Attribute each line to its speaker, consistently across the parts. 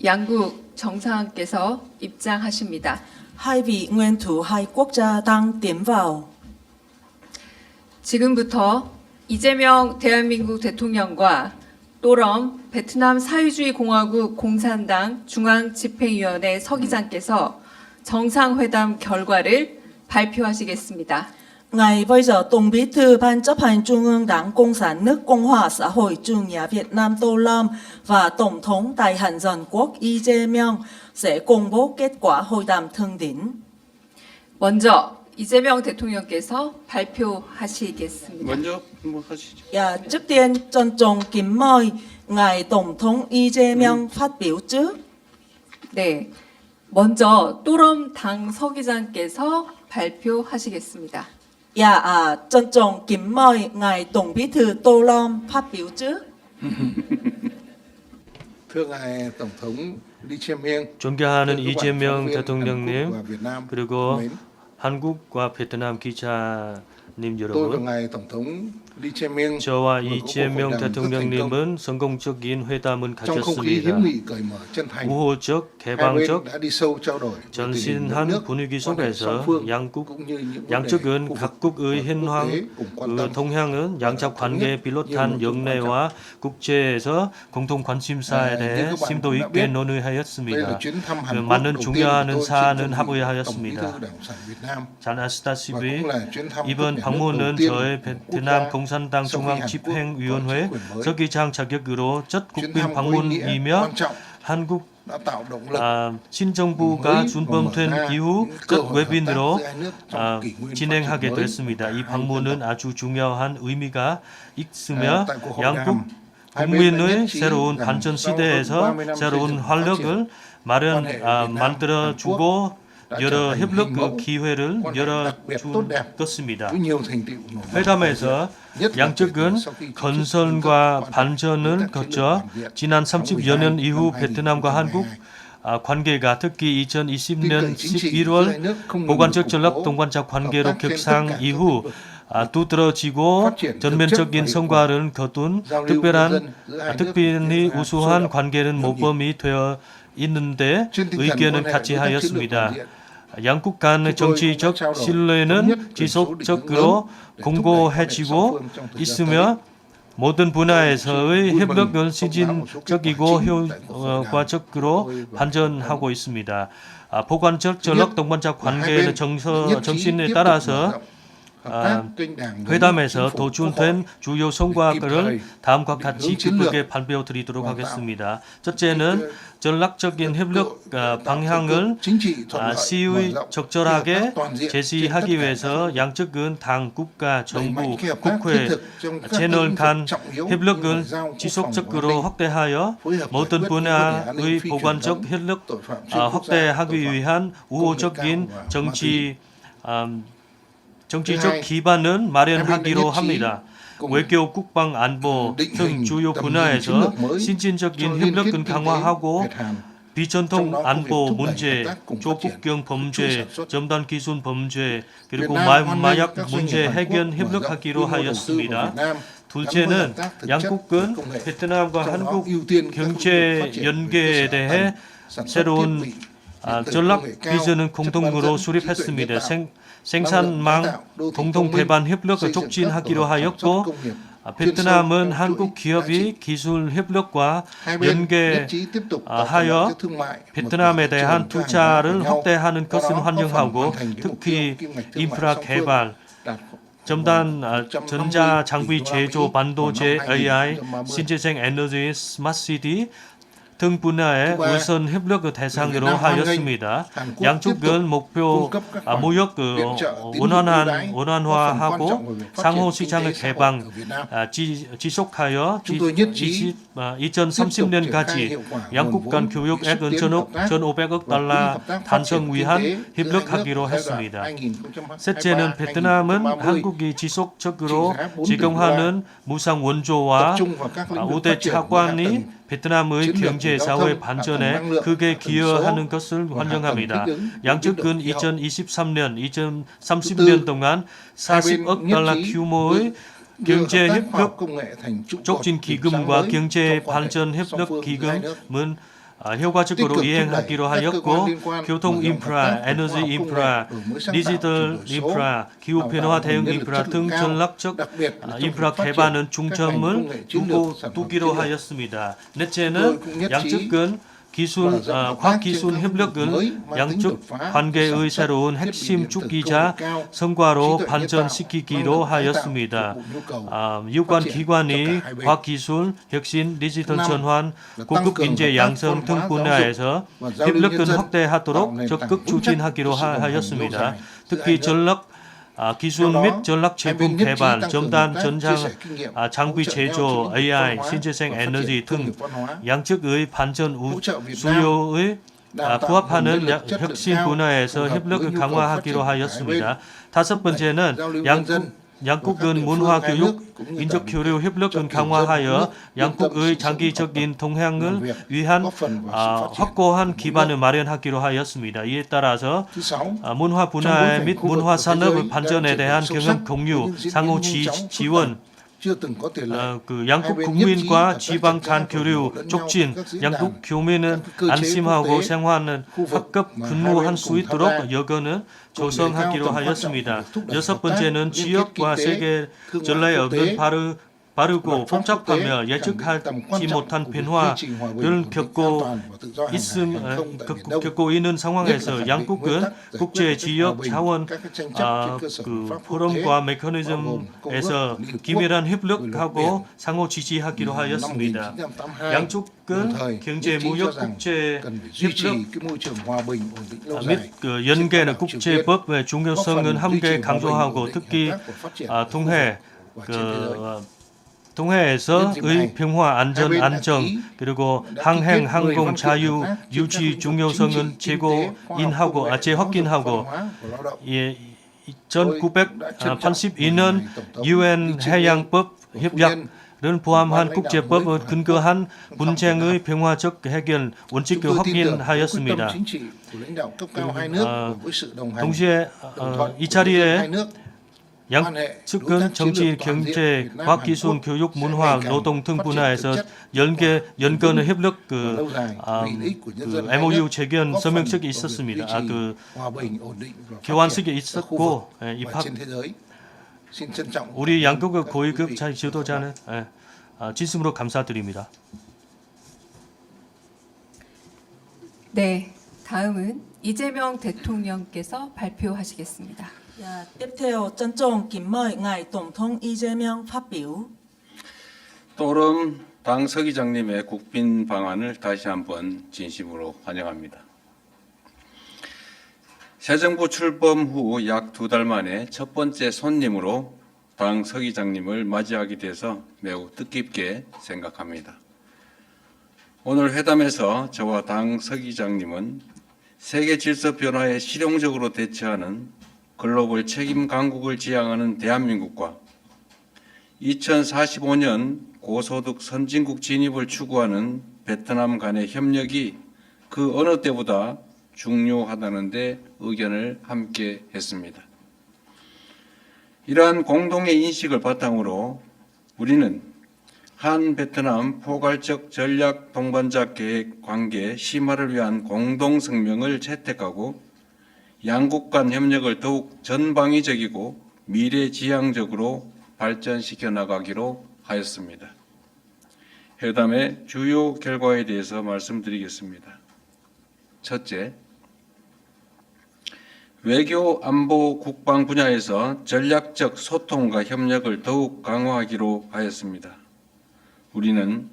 Speaker 1: 양국 정상께서 입장하십니다.
Speaker 2: Hai vị nguyên thủ hai quốc gia đang tiến vào.
Speaker 1: 지금부터 이재명 대한민국 대통령과 또럼 베트남 사회주의 공화국 공산당 중앙집행위원회 서기장께서 정상회담 결과를 발표하시겠습니다.
Speaker 2: Ngày bây giờ Tổng Bí thư Ban chấp hành Trung ương Đảng Cộng sản nước Cộng hòa xã hội chủ nghĩa Việt Nam Tô Lâm và Tổng thống Đại hàn Dân quốc Lee Jae-myung sẽ công bố kết quả hội đàm thượng đỉnh.
Speaker 1: 먼저 이재명 대통령께서 발표하시겠습니다.
Speaker 3: 먼저 뭐 하시죠.
Speaker 2: Dạ, trước tiên trân trọng kính mời ngài Tổng thống Lee Jae-myung phát biểu trước.
Speaker 1: 네, 먼저 또럼 당 서기장께서 발표하시겠습니다.
Speaker 2: Dạ, trân trọng kính mời ngài Tổng Bí thư Tô Lâm phát biểu trước.
Speaker 3: Thưa ngài tổng thống Lee Jae-myung,
Speaker 4: 존경하는
Speaker 3: thưa các bạn
Speaker 4: 이재명
Speaker 3: phóng viên Hàn
Speaker 4: 대통령님,
Speaker 3: Quốc và Việt Nam
Speaker 4: 그리고
Speaker 3: mến,
Speaker 4: 한국과 베트남 기자님
Speaker 3: tôi và
Speaker 4: 여러분,
Speaker 3: ngài tổng thống Lee Jae-myung
Speaker 4: 저와
Speaker 3: vừa có cuộc hội
Speaker 4: 이재명
Speaker 3: đàm rất thành công
Speaker 4: 대통령님은 성공적인 회담을
Speaker 3: trong không khí
Speaker 4: 가졌습니다.
Speaker 3: hữu nghị cởi mở chân thành.
Speaker 4: 우호적,
Speaker 3: Hai bên
Speaker 4: 개방적,
Speaker 3: đã đi sâu trao đổi về tình hình đất
Speaker 4: 전신한
Speaker 3: nước,
Speaker 4: 분위기
Speaker 3: quan hệ song
Speaker 4: 속에서
Speaker 3: phương,
Speaker 4: 양국,
Speaker 3: cũng như những vấn đề
Speaker 4: 양측은
Speaker 3: khu vực
Speaker 4: 각국의
Speaker 3: và quốc
Speaker 4: 현황,
Speaker 3: tế cùng quan
Speaker 4: 그
Speaker 3: tâm.
Speaker 4: 동향은 양적 관계에 비롯한 영내와 국제에서 공통 관심사에 대해 심도 있게
Speaker 3: đây là
Speaker 4: 논의하였습니다.
Speaker 3: chuyến thăm Hàn
Speaker 4: 그
Speaker 3: Quốc
Speaker 4: 많은
Speaker 3: đầu tiên của
Speaker 4: 중요한
Speaker 3: tôi trên
Speaker 4: 사안은
Speaker 3: cương vị Tổng Bí
Speaker 4: 합의하였습니다.
Speaker 3: thư Đảng Cộng sản Việt Nam
Speaker 4: 잘
Speaker 3: và
Speaker 4: 아시다시피
Speaker 3: cũng là chuyến thăm cấp
Speaker 4: 이번
Speaker 3: nhà nước đầu
Speaker 4: 방문은
Speaker 3: tiên
Speaker 4: 저의
Speaker 3: của quốc
Speaker 4: 베트남
Speaker 3: gia
Speaker 4: 공산당
Speaker 3: sau khi Hàn Quốc có
Speaker 4: 중앙집행위원회
Speaker 3: chính quyền mới.
Speaker 4: 서기장 자격으로 첫
Speaker 3: chuyến
Speaker 4: 국빈
Speaker 3: thăm có ý nghĩa
Speaker 4: 방문이며
Speaker 3: quan trọng
Speaker 4: 한국
Speaker 3: đã tạo động lực
Speaker 4: 신정부가
Speaker 3: mới và mở
Speaker 4: 준범된
Speaker 3: ra
Speaker 4: 이후
Speaker 3: những cơ
Speaker 4: 첫
Speaker 3: hội hợp tác
Speaker 4: 외빈으로
Speaker 3: giữa hai nước trong kỷ nguyên phát triển
Speaker 4: 진행하게
Speaker 3: mới
Speaker 4: 됐습니다.
Speaker 3: của
Speaker 4: 이
Speaker 3: cả hai dân
Speaker 4: 방문은
Speaker 3: tộc.
Speaker 4: 아주 중요한 의미가 있으며
Speaker 3: tại cuộc hội
Speaker 4: 양국
Speaker 3: đàm, hai bên đã nhất
Speaker 4: 국민의
Speaker 3: trí
Speaker 4: 새로운
Speaker 3: rằng
Speaker 4: 발전
Speaker 3: sau hơn
Speaker 4: 시대에서
Speaker 3: 30 năm
Speaker 4: 새로운
Speaker 3: xây dựng phát
Speaker 4: 활력을
Speaker 3: triển,
Speaker 4: 마련
Speaker 3: quan hệ Việt Nam,
Speaker 4: 만들어주고
Speaker 3: đã
Speaker 4: 여러
Speaker 3: trở thành
Speaker 4: 협력
Speaker 3: hình mẫu
Speaker 4: 기회를
Speaker 3: quan hệ đặc biệt tốt đẹp
Speaker 4: 열어줬습니다.
Speaker 3: với nhiều thành tựu nổi bật.
Speaker 4: 회담에서
Speaker 3: nhất là kể từ
Speaker 4: 양측은
Speaker 3: sau khi chính thức
Speaker 4: 건설과
Speaker 3: hoàn tất
Speaker 4: 반전을
Speaker 3: đối tác chiến
Speaker 4: 거쳐
Speaker 3: lược toàn diện
Speaker 4: 지난
Speaker 3: tháng
Speaker 4: 30여 년
Speaker 3: 12
Speaker 4: 이후
Speaker 3: năm
Speaker 4: 베트남과 한국
Speaker 3: 2022.
Speaker 4: 관계가 특히
Speaker 3: tin
Speaker 4: 2020년
Speaker 3: cậy chính trị giữa
Speaker 4: 11월
Speaker 3: hai nước không ngừng
Speaker 4: 보관적
Speaker 3: được củng
Speaker 4: 전략
Speaker 3: cố,
Speaker 4: 동반자 관계로
Speaker 3: hợp tác trên tất
Speaker 4: 격상
Speaker 3: cả các
Speaker 4: 이후
Speaker 3: lĩnh vực.
Speaker 4: 두드러지고
Speaker 3: phát triển thực chất và
Speaker 4: 전면적인
Speaker 3: hiệu quả.
Speaker 4: 성과를 거둔
Speaker 3: giao lưu nhân
Speaker 4: 특별한
Speaker 3: dân giữa hai nước
Speaker 4: 특별히
Speaker 3: diễn ra sôi
Speaker 4: 우수한
Speaker 3: động,
Speaker 4: 관계는
Speaker 3: hữu nghị.
Speaker 4: 모범이 되어 있는데
Speaker 3: trên tinh thần
Speaker 4: 의견은
Speaker 3: quan hệ
Speaker 4: 같이
Speaker 3: đối tác chiến lược toàn
Speaker 4: 하였습니다.
Speaker 3: diện,
Speaker 4: 양국 간 정치적 신뢰는 지속적으로 공고해지고 있으며 모든 분야에서의 협력은 시진적이고 효과적으로 발전하고 있습니다. 보관적 전략 동반자 관계의 정신에 따라서 회담에서 도출된 주요 성과를 다음과 같이 기쁘게 발표드리도록 하겠습니다. 첫째는 전략적인 협력 방향을 시의 적절하게 제시하기 위해서 양측은 당, 국가, 정부, 국회, 채널 간 협력을 지속적으로 확대하여 모든 분야의 보관적 협력 확대하기 위한 우호적인 정치적 기반을 마련하기로 합니다. 외교, 국방, 안보 등 주요 분야에서 신진적인 협력을 강화하고 비전통 안보 문제, 조국경 범죄, 첨단 기술 범죄, 그리고 마약 문제 해결 협력하기로 하였습니다. 둘째는 양국은 베트남과 한국 경제 연계에 대해 새로운 전략 비전을 공동으로 수립했습니다. 생산망 공동 개발 협력을 촉진하기로 하였고 베트남은 한국 기업이 기술 협력과 연계하여 베트남에 대한 투자를 확대하는 것을 환영하고 특히 인프라 개발, 첨단 전자장비 제조, 반도체, AI, 신재생 에너지, 스마트시티 등 분야에 우선 협력을 대상으로 하였습니다. 양측은 목표 무역 원활화하고 상호 시장의 개방 지속하여 2030년까지 양국 간 교육액은 1,500억 달러 달성 위한 협력하기로 했습니다. 셋째는 베트남은 한국이 지속적으로 제공하는 무상 원조와 우대 차관이 베트남의 경제 사회 발전에 크게 기여하는 것을 환영합니다. 양측은 2023년, 2030년 동안 40억 달러 규모의 경제 협력 촉진 기금과 경제 발전 협력 기금은 효과적으로 이행하기로 하였고 교통 인프라, 에너지 인프라, 디지털 인프라, 기후 변화 대응 인프라 등 전략적 인프라 개발은 중점을 두기로 하였습니다. 넷째는 양측 간 과학기술 협력은 양쪽 관계의 새로운 핵심 주기자 성과로 발전시키기로 하였습니다. 유관 기관이 과학기술, 혁신, 디지털 전환, 고급 인재 양성 등 분야에서 협력을 확대하도록 적극 추진하기로 하였습니다. 특히 전략 기술 및 전략 제품 개발, 첨단 전장 장비 제조, AI, 신재생 에너지 등 양측의 반전 수요에 부합하는 혁신 분야에서 협력을 강화하기로 하였습니다. 다섯 번째는 양국은 문화교육, 인적교류 협력을 강화하여 양국의 장기적인 동향을 위한 확고한 기반을 마련하기로 하였습니다. 이에 따라서 문화 분야 및 문화 산업 발전에 대한 경험 공유, 상호 지원, 양국 국민과 지방 간 교류 촉진, 양국 교민은 안심하고 생활하는 합급 근무할 수 있도록 여건을 조성하기로 하였습니다. 여섯 번째는 지역과 세계 전례에 없는 빠르고 복잡하며 예측하지 못한 변화를 겪고 있는 상황에서 양국은 국제 지역 자원 포럼과 메커니즘에서 긴밀한 협력하고 상호 지지하기로 하였습니다. 양쪽은 경제 무역 국제 협력 및 연계는 국제법의 중요성은 함께 강조하고 특히 동해에서의 평화, 안정 그리고 항행, 항공 자유 유지 중요성은 재확인하고 1982년 유엔 해양법 협약을 포함한 국제법을 근거한 분쟁의 평화적 해결 원칙을 확인하였습니다. 동시에 이 자리에 양측은 정치, 경제, 과학기술, 교육, 문화, 노동 등 분야에서 연관의 협력 MOU 재견 서명식이 있었습니다. 교환식이 있었고 입학 우리 양국의 고위급 지도자는 진심으로 감사드립니다.
Speaker 1: 네, 다음은 이재명 대통령께서 발표하시겠습니다.
Speaker 2: Tiếp theo trân trọng kính mời ngài Tổng thống Lee Jae-myung phát biểu.
Speaker 5: 또름 당 서기장님의 국빈 방안을 다시 한번 진심으로 환영합니다. 새 정부 출범 후 약 2달 만에 첫 번째 손님으로 당 서기장님을 맞이하게 돼서 매우 뜻깊게 생각합니다. 오늘 회담에서 저와 당 서기장님은 세계 질서 변화에 실용적으로 대처하는 글로벌 책임 강국을 지향하는 대한민국과 2045년 고소득 선진국 진입을 추구하는 베트남 간의 협력이 그 어느 때보다 중요하다는 데 의견을 함께 했습니다. 이러한 공동의 인식을 바탕으로 우리는 한 베트남 포괄적 전략 동반자 계획 관계 심화를 위한 공동성명을 채택하고 양국 간 협력을 더욱 전방위적이고 미래지향적으로 발전시켜 나가기로 하였습니다. 회담의 주요 결과에 대해서 말씀드리겠습니다. 첫째, 외교, 안보, 국방 분야에서 전략적 소통과 협력을 더욱 강화하기로 하였습니다. 우리는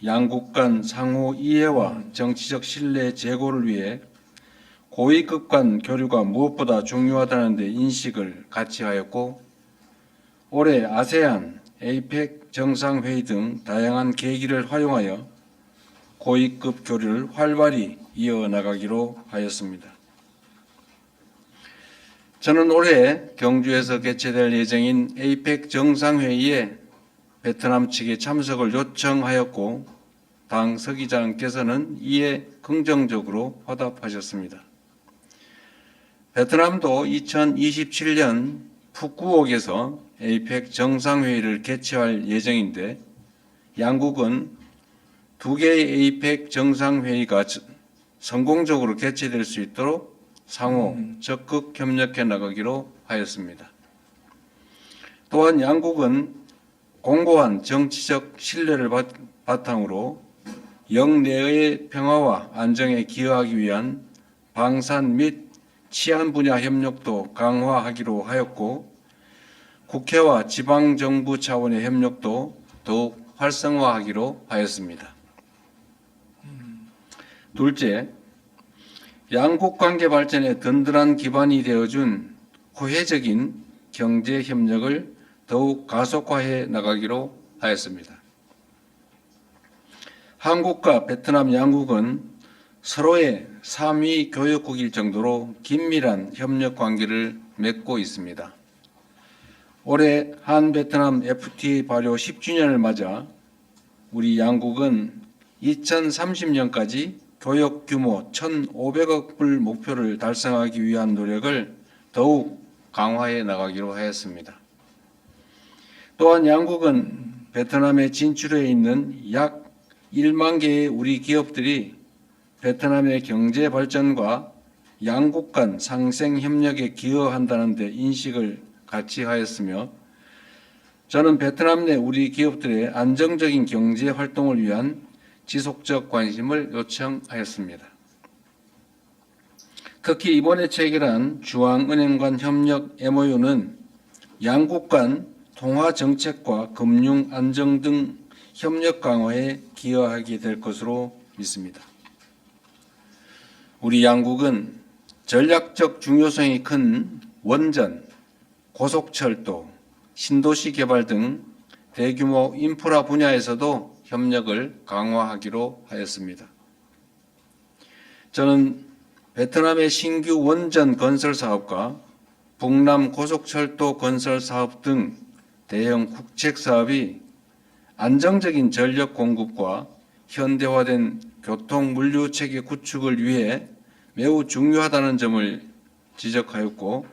Speaker 5: 양국 간 상호 이해와 정치적 신뢰 제고를 위해 고위급 간 교류가 무엇보다 중요하다는 데 인식을 같이 하였고 올해 아세안, 에이펙 정상회의 등 다양한 계기를 활용하여 고위급 교류를 활발히 이어나가기로 하였습니다. 저는 올해 경주에서 개최될 예정인 에이펙 정상회의에 베트남 측의 참석을 요청하였고 당 서기장께서는 이에 긍정적으로 화답하셨습니다. 베트남도 2027년 푸꾸옥에서 에이펙 정상회의를 개최할 예정인데 양국은 두 개의 에이펙 정상회의가 성공적으로 개최될 수 있도록 상호 적극 협력해 나가기로 하였습니다. 또한 양국은 공고한 정치적 신뢰를 바탕으로 영내의 평화와 안정에 기여하기 위한 방산 및 치안 분야 협력도 강화하기로 하였고, 국회와 지방정부 차원의 협력도 더욱 활성화하기로 하였습니다. 둘째, 양국 관계 발전에 든든한 기반이 되어준 호혜적인 경제 협력을 더욱 가속화해 나가기로 하였습니다. 한국과 베트남 양국은 서로의 3위 교역국일 정도로 긴밀한 협력 관계를 맺고 있습니다. 올해 한 베트남 FTA 발효 10주년을 맞아 우리 양국은 2030년까지 교역 규모 1,500억 불 목표를 달성하기 위한 노력을 더욱 강화해 나가기로 하였습니다. 또한 양국은 베트남에 진출해 있는 약 1만 개의 우리 기업들이 베트남의 경제 발전과 양국 간 상생 협력에 기여한다는 데 인식을 같이 하였으며, 저는 베트남 내 우리 기업들의 안정적인 경제 활동을 위한 지속적 관심을 요청하였습니다. 특히 이번에 체결한 중앙은행 간 협력 MOU는 양국 간 통화 정책과 금융 안정 등 협력 강화에 기여하게 될 것으로 믿습니다. 우리 양국은 전략적 중요성이 큰 원전, 고속철도, 신도시 개발 등 대규모 인프라 분야에서도 협력을 강화하기로 하였습니다. 저는 베트남의 신규 원전 건설 사업과 북남 고속철도 건설 사업 등 대형 국책 사업이 안정적인 전력 공급과 현대화된 교통 물류 체계 구축을 위해 매우 중요하다는 점을 지적하였고,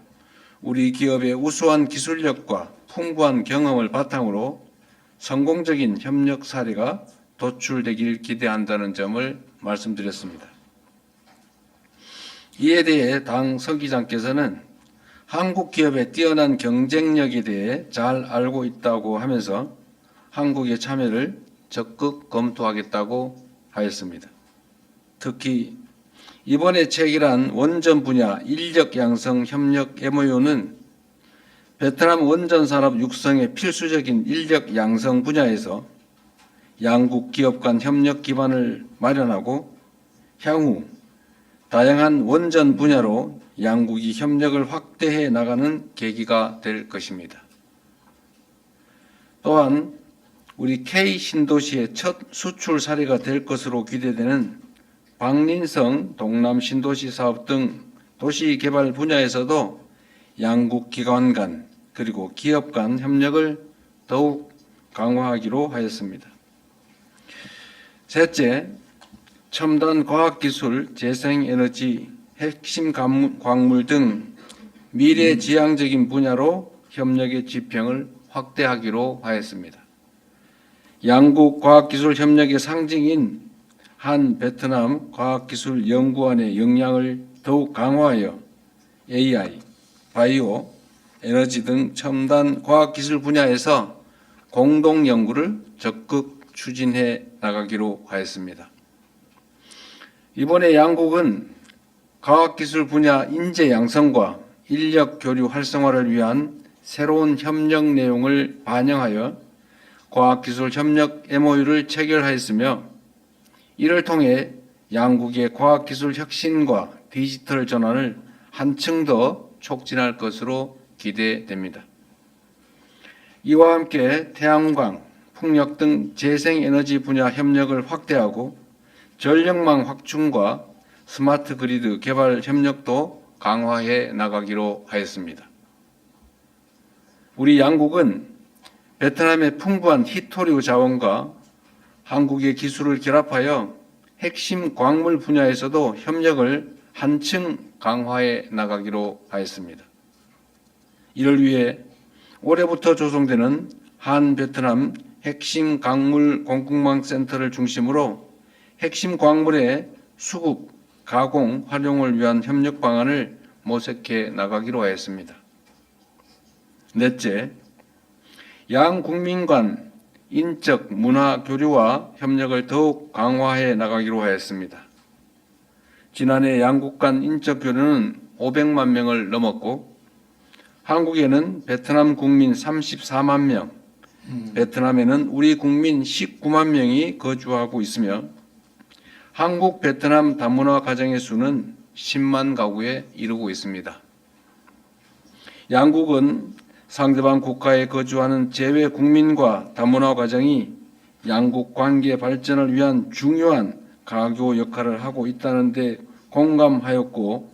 Speaker 5: 우리 기업의 우수한 기술력과 풍부한 경험을 바탕으로 성공적인 협력 사례가 도출되길 기대한다는 점을 말씀드렸습니다. 이에 대해 당 서기장께서는 한국 기업의 뛰어난 경쟁력에 대해 잘 알고 있다고 하면서 한국의 참여를 적극 검토하겠다고 하였습니다. 특히 이번에 체결한 원전 분야 인력 양성 협력 MOU는 베트남 원전 산업 육성의 필수적인 인력 양성 분야에서 양국 기업 간 협력 기반을 마련하고, 향후 다양한 원전 분야로 양국이 협력을 확대해 나가는 계기가 될 것입니다. 또한 우리 K 신도시의 첫 수출 사례가 될 것으로 기대되는 박린성 동남 신도시 사업 등 도시 개발 분야에서도 양국 기관 간 그리고 기업 간 협력을 더욱 강화하기로 하였습니다. 셋째, 첨단 과학기술, 재생에너지, 핵심 광물 등 미래지향적인 분야로 협력의 지평을 확대하기로 하였습니다. 양국 과학기술 협력의 상징인 한 베트남 과학기술연구원의 역량을 더욱 강화하여 AI, 바이오, 에너지 등 첨단 과학기술 분야에서 공동 연구를 적극 추진해 나가기로 하였습니다. 이번에 양국은 과학기술 분야 인재 양성과 인력 교류 활성화를 위한 새로운 협력 내용을 반영하여 과학기술 협력 MOU를 체결하였으며, 이를 통해 양국의 과학기술 혁신과 디지털 전환을 한층 더 촉진할 것으로 기대됩니다. 이와 함께 태양광, 풍력 등 재생에너지 분야 협력을 확대하고 전력망 확충과 스마트 그리드 개발 협력도 강화해 나가기로 하였습니다. 우리 양국은 베트남의 풍부한 희토류 자원과 한국의 기술을 결합하여 핵심 광물 분야에서도 협력을 한층 강화해 나가기로 하였습니다. 이를 위해 올해부터 조성되는 한 베트남 핵심 광물 공급망 센터를 중심으로 핵심 광물의 수급, 가공, 활용을 위한 협력 방안을 모색해 나가기로 하였습니다. 넷째, 양 국민 간 인적 문화 교류와 협력을 더욱 강화해 나가기로 하였습니다. 지난해 양국 간 인적 교류는 500만 명을 넘었고 한국에는 베트남 국민 34만 명, 베트남에는 우리 국민 19만 명이 거주하고 있으며 한국 베트남 다문화 가정의 수는 10만 가구에 이르고 있습니다. 양국은 상대방 국가에 거주하는 재외 국민과 다문화 가정이 양국 관계 발전을 위한 중요한 가교 역할을 하고 있다는 데 공감하였고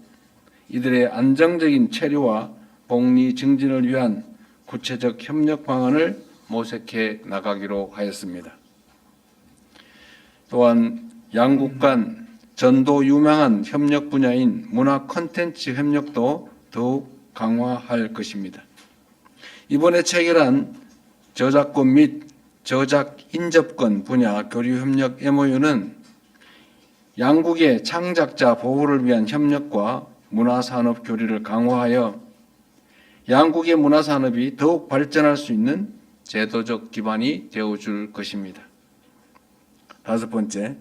Speaker 5: 이들의 안정적인 체류와 복리 증진을 위한 구체적 협력 방안을 모색해 나가기로 하였습니다. 또한 양국 간 전도 유망한 협력 분야인 문화 콘텐츠 협력도 더욱 강화할 것입니다. 이번에 체결한 저작권 및 저작 인접권 분야 교류 협력 MOU는 양국의 창작자 보호를 위한 협력과 문화산업 교류를 강화하여 양국의 문화산업이 더욱 발전할 수 있는 제도적 기반이 되어줄 것입니다. 다섯 번째,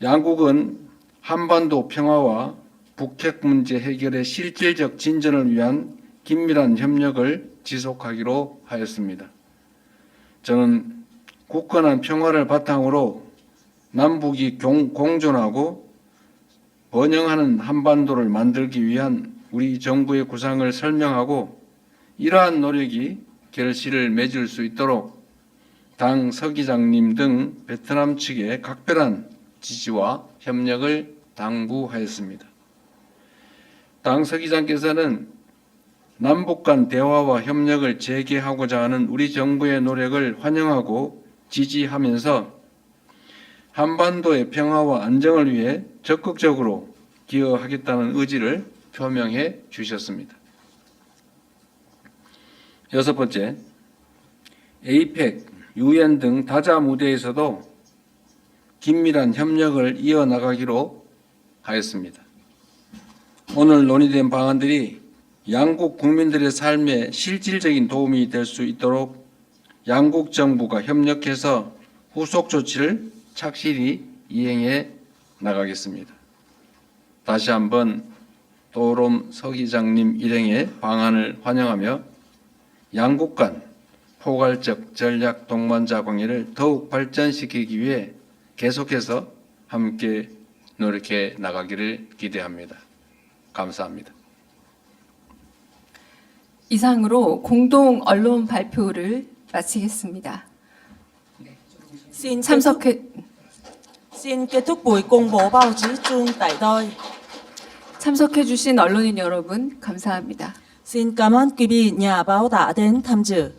Speaker 5: 양국은 한반도 평화와 북핵 문제 해결의 실질적 진전을 위한 긴밀한 협력을 지속하기로 하였습니다. 저는 굳건한 평화를 바탕으로 남북이 공존하고 번영하는 한반도를 만들기 위한 우리 정부의 구상을 설명하고 이러한 노력이 결실을 맺을 수 있도록 당 서기장님 등 베트남 측에 각별한 지지와 협력을 당부하였습니다. 당 서기장께서는 남북 간 대화와 협력을 재개하고자 하는 우리 정부의 노력을 환영하고 지지하면서 한반도의 평화와 안정을 위해 적극적으로 기여하겠다는 의지를 표명해 주셨습니다. 여섯 번째, APEC, UN 등 다자 무대에서도 긴밀한 협력을 이어나가기로 하였습니다. 오늘 논의된 방안들이 양국 국민들의 삶에 실질적인 도움이 될 수 있도록 양국 정부가 협력해서 후속 조치를 착실히 이행해 나가겠습니다. 다시 한번 도롬 서기장님 일행의 방안을 환영하며 양국 간 포괄적 전략 동반자 관계를 더욱 발전시키기 위해 계속해서 함께 노력해 나가기를 기대합니다. 감사합니다.
Speaker 1: 이상으로 공동 언론 발표를 마치겠습니다.
Speaker 2: Xin
Speaker 1: 참석해
Speaker 2: kết thúc buổi công bố báo chí chung tại đây.
Speaker 1: 참석해 주신 언론인 여러분 감사합니다.
Speaker 2: Xin cảm ơn quý vị nhà báo đã đến tham dự.